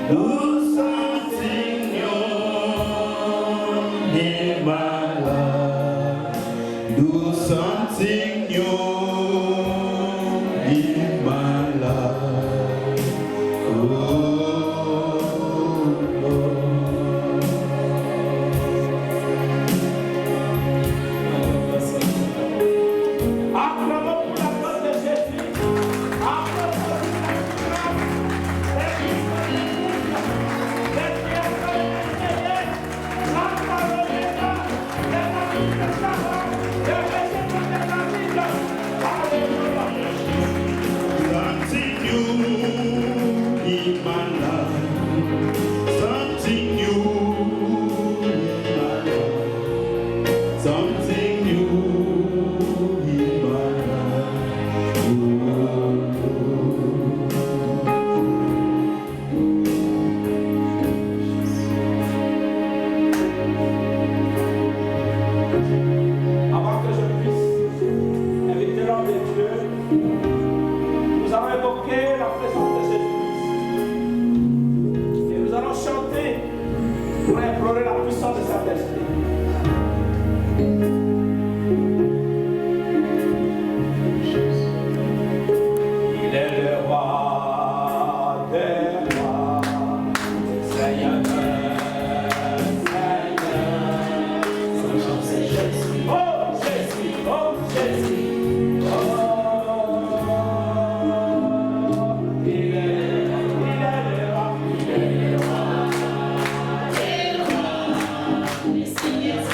Do something new in my life. Do something new in my life. Oh, Lord. Acclamons pour la gloire de Jésus. Acclamons pour la grâce. Something new in my life. Something new in my life. Something new in my Avant que je puisse inviter l'homme de Dieu, nous allons évoquer la présence de Jésus-Christ. Et nous allons chanter pour implorer la puissance de Saint-Esprit. Il est le roi des rois, Seigneur des seigneurs. Oh Jésus, oh Jésus, oh, il est le roi, il est le roi des rois, des seigneurs,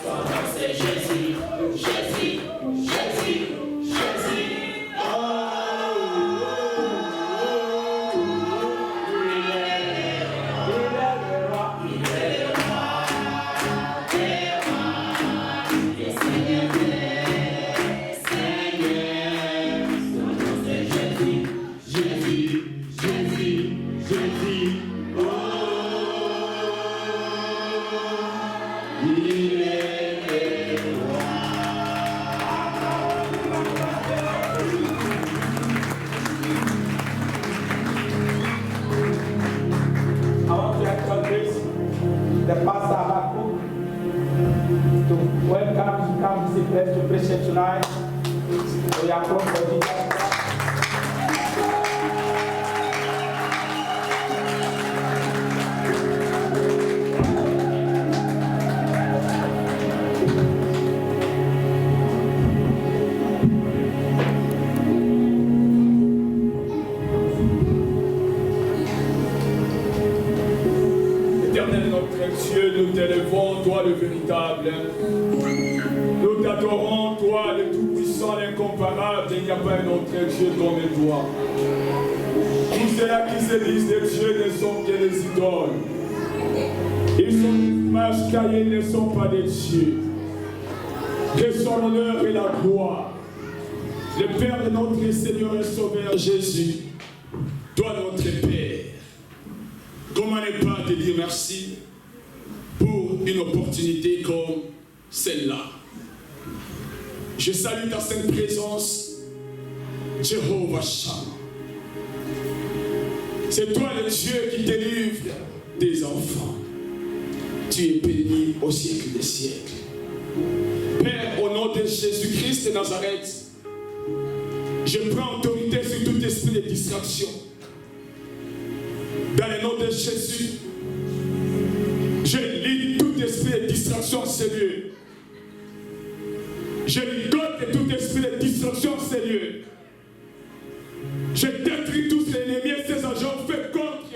son nom c'est Jésus, Jésus, Jésus, Jésus, oh, il est le roi, il est le roi. Avant to encourage the pastor Habakkuk to welcome to come to this place to preach it tonight, we are from the Jesus. Éternel notre Dieu, nous t'élevons, toi le véritable. Nous t'adorons, toi le tout-puissant, l'incomparable. Il n'y a pas un autre Dieu comme toi. Tous ceux-là qui se disent des dieux ne sont que des idoles. Ils sont des images caillées, ne sont pas des dieux. Que son honneur et la gloire. Le Père de notre Seigneur et Sauveur Jésus, toi notre Père. Comment ne pas te dire merci pour une opportunité comme celle-là. Je salue ta sainte présence, Jéhovah Shammah. C'est toi le Dieu qui délivre tes enfants. Tu es béni au siècle des siècles. Père, au nom de Jésus-Christ de Nazareth, je prends autorité sur tout esprit de distraction. Dans le nom de Jésus, je lis tout esprit de distraction en ces lieux. Je ligote tout esprit de distraction en ces lieux. Je détruis tous les ennemis et ses agents faits contre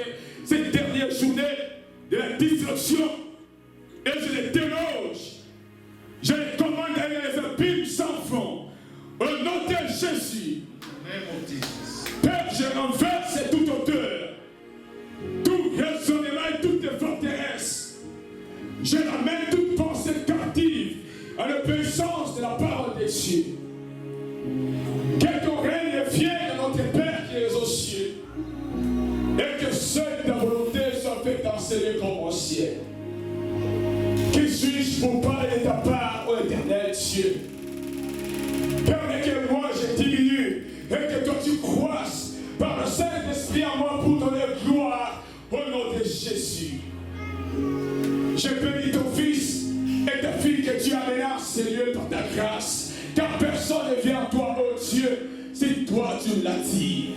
cette dernière journée de la distraction. Et je les déloge. Je les commande à les abîmes sans fond. Au nom de Jésus. Père, je renverse toute hauteur. Tout raisonnement et toute forteresse. Je ramène toute pensée captive à l'obéissance de la parole des cieux. Que ton règne vienne de notre Père qui est aux cieux. Et que seule ta volonté soit faite dans ces lieux comme au ciel. Qui suis-je pour parler de ta part, ô éternel Dieu? Permets que moi je diminue et que toi tu croisses par le Saint Jésus, je bénis ton fils et ta fille que tu as mené, Seigneur, dans ta grâce. Car personne ne vient à toi, oh Dieu, c'est toi tu l'as dit.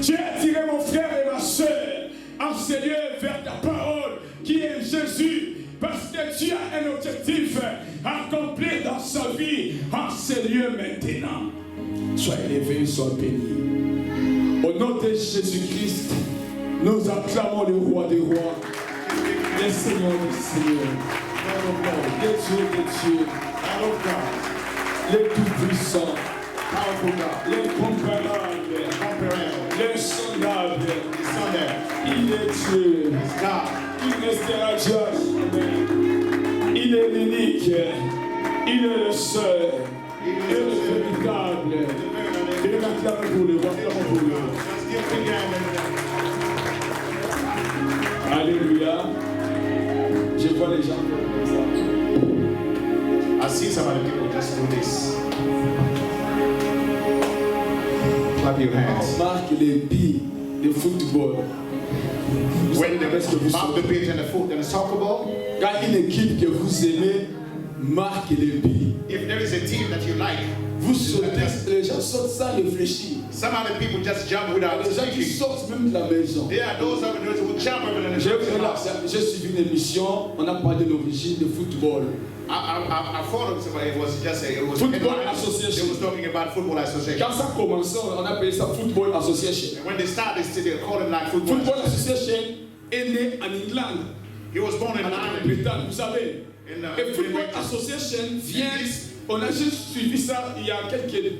Tu as attiré mon frère et ma soeur, en Seigneur, vers ta parole, qui est Jésus, parce que tu as un objectif accompli dans sa vie, en Seigneur, maintenant. Sois élevé, sois béni. Au nom de Jésus-Christ, nous acclamons le roi des rois, le Seigneur des seigneurs, le Dieu des dieux, le tout-puissant, l'incomparable, l'insondable. Il est Dieu, il restera jamais. Il est l'unique, il est le seul, il est le véritable. Et l'acclamons pour le roi, acclamons pour le roi. Alléluia. Je vois les gens comme ça. I see some other people just do this. Clap your hands. Marque les billes de football. When they mark the pitch and the foot and the soccer ball, Quand une équipe que vous aimez marque les billes, if there is a team that you like, vous sautez, les gens sautent sans réfléchir. some other people just jump without Les gens qui thinking. sortent même de la maison. There are those who jump over in the J'ai suivi une émission, on a parlé de l'origine du football. I thought it was just it was Football headline. Association. They was talking about football association. Quand ça a commencé, on appelait ça Football Association. And when they started, they called it like football. Football Association est né en England, He was born in en Ireland. Grande-Bretagne, vous savez. Et Football Association vient, on a juste suivi ça il y a quelques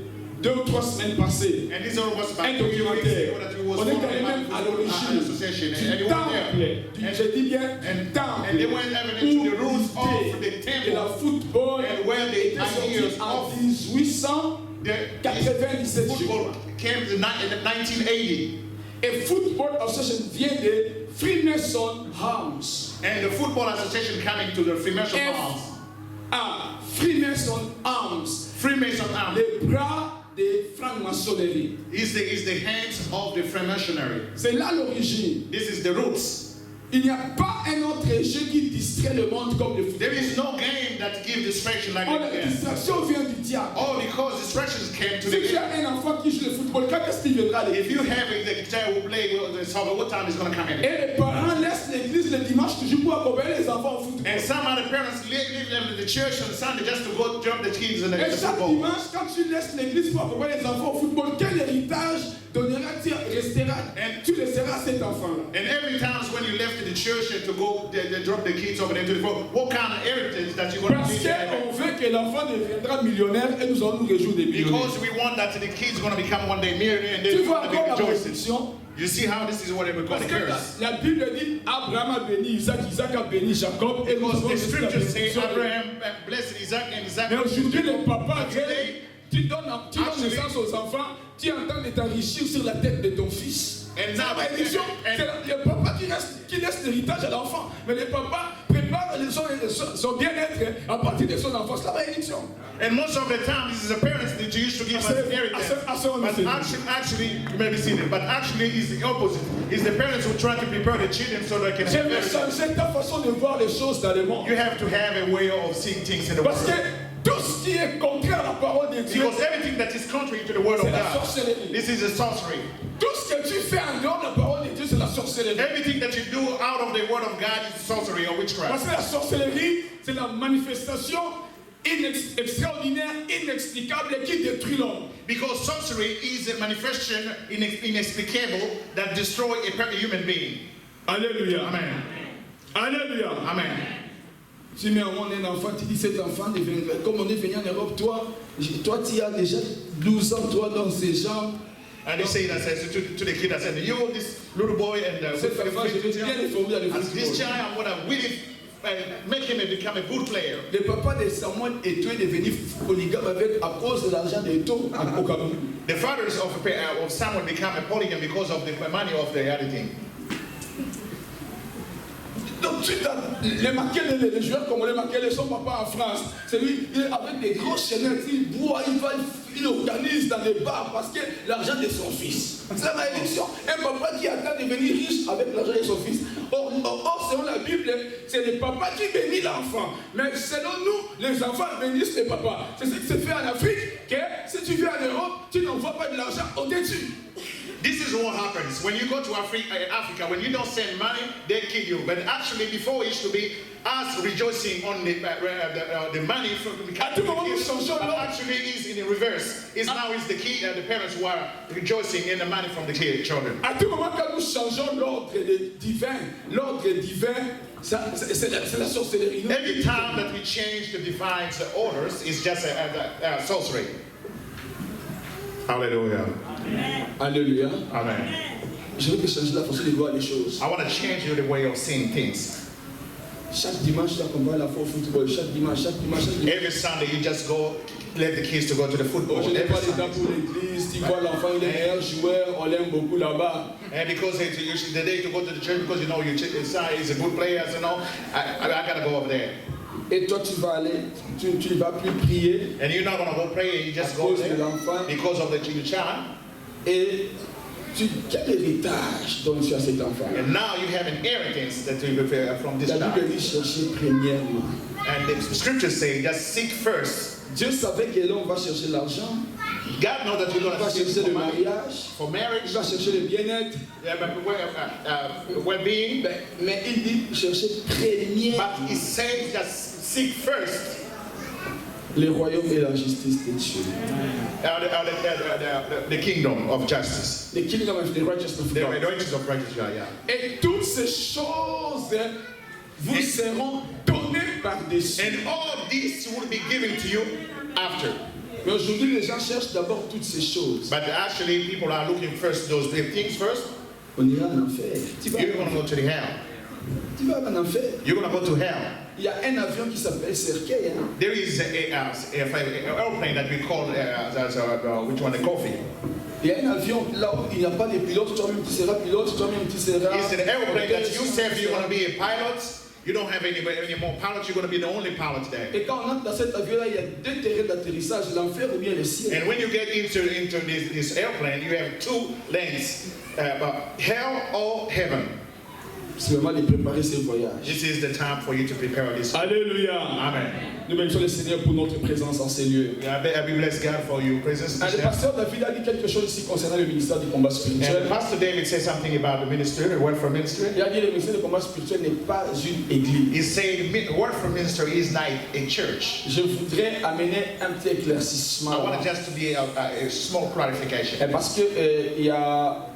2 ou 3 semaines passées. And this all was about Un 2 weeks documentaire. ago that he was On est born allé in même à l'origine association. du And he temple, went there. je dis bien And du temple, they went even into the roots of the de la temple football and where the était sorti ideas en of 1897. football came in 1980. Et Football Association vient de Freemason Arms. And the football association coming to the Freemason Arms. Freemason Arms. Freemason Arms Les bras de franc-maçonnerie. is the hands of the Freemasonry. C'est là l'origine. This is the roots. Il n'y a pas un autre jeu qui distrait le monde comme le football. There is no game that gives distraction like Oh, la that. distraction vient du diable. All because distractions came to Si the tu as game. un enfant qui joue le football, quand est-ce qu'il viendra à If l'église? you have a child who play the soccer, what time is going to come in? Et les parents laissent l'église le dimanche toujours pour accompagner les enfants au football. And some other parents leave them in the church on Sunday just to go jump the kids in the Et chaque football. dimanche, quand tu laisses l'église pour accompagner les enfants au football, quel héritage donneras-tu, tu laisseras à cet enfant-là? And every time when you left the church and to go they drop the kids over there to the football, what kind of heritage that you're going to Parce teach them? qu'on veut que l'enfant deviendra millionnaire et nous allons nous réjouir des millionnaires. Because we want that the kids going to become one day millionaire and Tu they're vois going to encore be la rejoicing. malédiction? You see how this is what they call Parce the que curse. la Bible dit Abraham a béni Isaac, Isaac a béni Jacob et nous Because avons the reçu la scriptures say bénédiction. Abraham blessed Isaac and Isaac Mais blessed aujourd'hui, les Jacob. papas, Today, tu donnes naissance aux enfants, tu entends de t'enrichir sur la tête de ton fils. And C'est now, la malédiction. C'est le papa qui laisse l'héritage à l'enfant. Mais le papa prépare son bien-être à partir de son enfance. C'est la malédiction. and most of the time, this is the parents that used to give us inheritance. But actually, you may be seeing it, but actually, it's the opposite. It's the parents who try to prepare the children so they can have J'aimerais inheritance. changer ta façon de voir les choses dans le monde. You have to have a way of seeing things in the world. Parce que tout ce qui est contraire à la parole de Dieu, Because everything that is contrary to the word of c'est la God, sorcellerie. this is a sorcery. Tout ce que tu fais en dehors de la parole de Dieu, c'est la sorcellerie. Everything that you do out of the word of God is sorcery or Parce witchcraft. que la sorcellerie, c'est la manifestation extraordinaire, inexplicable et qui détruit l'homme. Because sorcery is a manifestation inexplicable that destroys a human being. Alléluia. Amen. Alléluia. Amen. Tu mets au monde un enfant, tu dis cet enfant deviendra, comme on est venu en Europe, toi tu as déjà 12 ans, toi dans ces jambes. And they say that to the kid, I said, you, this little boy, and Cet enfant, je vais bien les former à le as this football. child, I'm going to really make him become a good player. Le papa de Samuel Eto'o est devenu polygame à cause de l'argent d'Eto'o au Cameroun. The fathers of Samuel became a polygam because of the money of the other thing. Donc les joueurs comme les Makélé, son papa en France, c'est lui, avec des gros chaînettes, il boit, il organise dans les bars parce que l'argent de son fils. C'est la malédiction. Un papa qui attend de devenir riche avec l'argent de son fils. Or, selon la Bible, c'est le papa qui bénit l'enfant. Mais selon nous, les enfants bénissent le papa. C'est ce qui se fait en Afrique, que si tu viens en Europe, tu n'envoies pas de l'argent au dessus. This is what happens when you go to Africa. When you don't send money, they kill you. But actually, before it used to be us rejoicing on the money from the kids, but actually is in the reverse. Now it's the parents who are rejoicing in the money from the children. À tout moment, quand nous changeons l'ordre divin, c'est la sorcellerie. Every time that we change the divine orders, it's just a sorcery. Hallelujah. Alléluia. Amen. Je veux que changer la façon de voir les choses. I want to change the way of seeing things. Chaque dimanche, là, on va à la fois au football. Chaque dimanche. Every Sunday, you just go, let the kids to go to the football. Je n'ai pas les gars pour l'église. Tu vois l'enfant, il est meilleur joueur. On l'aime beaucoup là-bas. And because it's usually the day to go to the church, because you know your son is a good player, you know, I gotta go over there. Et toi, tu vas aller, tu ne vas plus prier. And you're not gonna go pray, you just go there because of the child. Et quel héritage donnes-tu à cet enfant? And now you have an inheritance that you prepare from this La child. Bible dit chercher premièrement. And the scriptures say, just seek first. Dieu savait que l'homme va chercher l'argent. God knows that you're going Il va to seek chercher le for mariage. For marriage. Il va chercher le bien-être. Well-being. Mais il dit chercher premièrement. But he says just seek first. Le royaume et la justice de Dieu. The kingdom of justice. The kingdom of the righteousness of The God. righteousness of righteousness, yeah. Et toutes ces choses vous seront données par-dessus. And all this will be given to you after. Mais aujourd'hui, les gens cherchent d'abord toutes ces choses. But actually, people are looking first those things first. On ira en enfer. You're going to go to the hell. Tu vas en enfer. You're going to go to hell. Il y a un avion qui s'appelle Cercueil. Hein? There is an airplane that we call which one, the coffee. Il y a un avion là où il n'y a pas de pilote, toi-même tu seras pilote, toi-même tu seras. It's an airplane that you say you're going to be a pilot. You don't have any more pilots, you're going to be the only pilot there. Et quand on entre dans cet avion-là, il y a deux terrains d'atterrissage, l'enfer ou bien le ciel. And when you get into this airplane, you have two lanes, hell or heaven. C'est vraiment de préparer ce voyage. This is the time for you to prepare this. Alléluia. Amen. Nous bénissons le Seigneur pour notre présence en ces lieux. I bless God for your presence. Le pasteur David a dit quelque chose ici concernant le ministère du combat spirituel. And Pastor David said something about the ministry, the word for ministry. Il a dit que le ministère du combat spirituel n'est pas une église. He said the word for ministry is not a church. Je voudrais amener un petit éclaircissement. I want it just to be a small clarification. Parce que il y a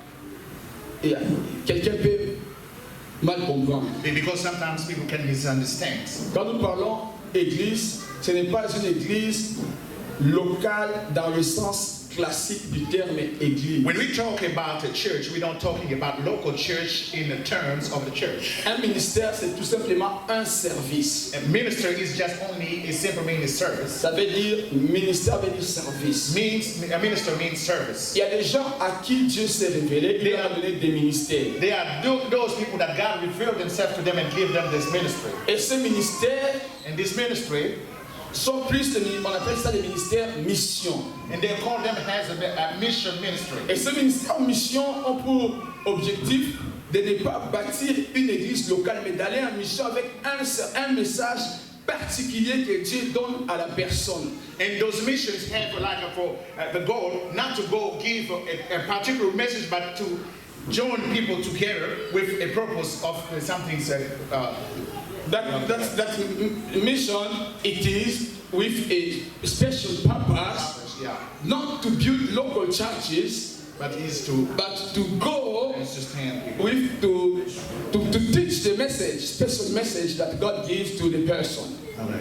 quelqu'un peut mal comprendre. Because sometimes people can misunderstand. Quand nous parlons église, ce n'est pas une église locale dans le sens classique du terme église. When we talk about a church, we don't talking about local church in the terms of the church. Un ministère, c'est tout simplement un service. A minister is just only a simple meaning service. Ça veut dire ministère veut dire service. A minister means service. Il y a des gens à qui Dieu s'est révélé, il leur a donné des ministères. They are those people that God revealed Himself to them and give them this ministry. Et ce ministère, and this ministry, sont plus, on appelle ça des ministères mission. And they call them as a mission ministry. Et ce ministère mission ont pour objectif de ne pas bâtir une église locale, mais d'aller en mission avec un message particulier que Dieu donne à la personne. And those missions have like the goal not to go give a particular message, but to join people together with a purpose of something. That mission, it is with a special purpose, yeah. Not to build local churches, but to go with to teach the message, special message that God gives to the person. Amen.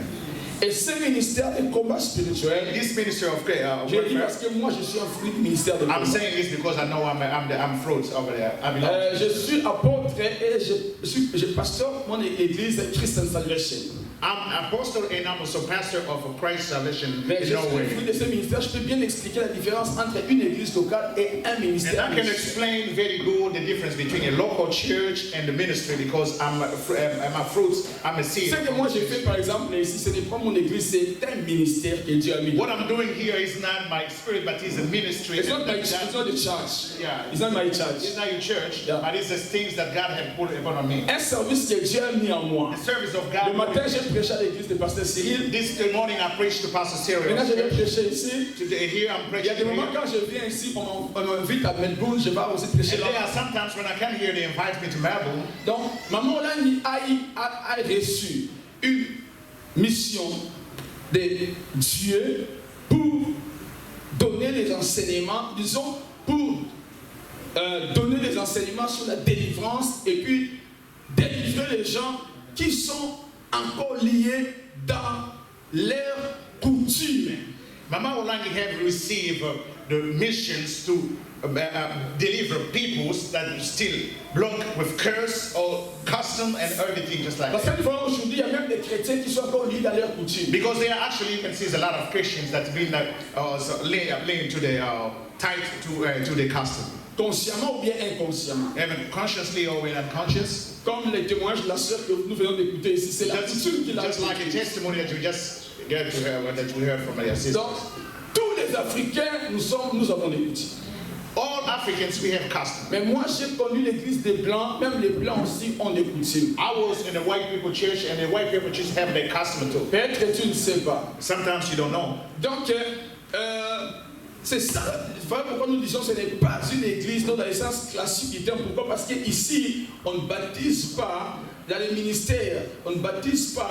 Et ce ministère de combat spirituel, this ministry of je dis parce que moi je suis un fruit du ministère de combat. I'm saying this because I know I'm fruit over there. Je suis apôtre et je pasteur mon église Christian Salvation. I'm apostle and I'm also pastor of Christ Salvation Mais in je suis Norway. fruit de ce ministère, je peux bien expliquer la différence entre une église locale et un And ministère. I can explain very good the difference between a local church and the ministry because I'm a fruits, I'm a seed. Ce que moi j'ai fait par exemple ici, ce n'est pas mon église, c'est un ministère que Dieu a mis. What I'm doing here is not my spirit, but it's a ministry. It's not my that- it's not the church. Yeah. It's not my church. It's not your church, Yeah. but it's the things that God has put upon me. Un service que Dieu a mis en moi. The service of Le God. matin, j'ai prêché à l'église de Pasteur Cyril. This morning I preached to Pastor Cyril. Maintenant, je vais prêcher ici. Today here I'm Il y preaching. a des moments Here. quand je viens ici, on m'invite à Melbourne, je vais aussi prêcher And there là. are sometimes when I come here, they invite me to Melbourne. Donc, Maman Hollande a reçu une mission de Dieu pour donner les enseignements, disons, pour donner les enseignements sur la délivrance et puis délivrer les gens qui sont encore liés dans leur coutume. Mama Olangi have received the missions to deliver peoples that are still blocked with curse or custom and everything just like Parce that. que aujourd'hui, il y a même des chrétiens qui sont encore liés dans leur coutume. Because there are actually, you can see, there's a lot of Christians that's been laying to the tied to the custom, Consciemment ou bien inconsciemment. even consciously or unconscious. Comme les témoignages de la sœur que nous venons d'écouter ici, c'est la coutume qui l'a Just like a testimony that you just get to hear, that we heard from your sister. Donc, tous les Africains, nous avons des coutumes. All Africans, we have custom. Mais moi, j'ai connu l'église des Blancs, même les Blancs aussi ont des coutumes. I was in a white people church, and the white people church have their custom too. Peut-être que tu ne sais pas. Sometimes you don't know. Donc, c'est ça. Voilà pourquoi nous disons que ce n'est pas une église dans le sens classique du terme. Pourquoi? Parce qu'ici, on ne baptise pas, dans les ministères, on ne baptise pas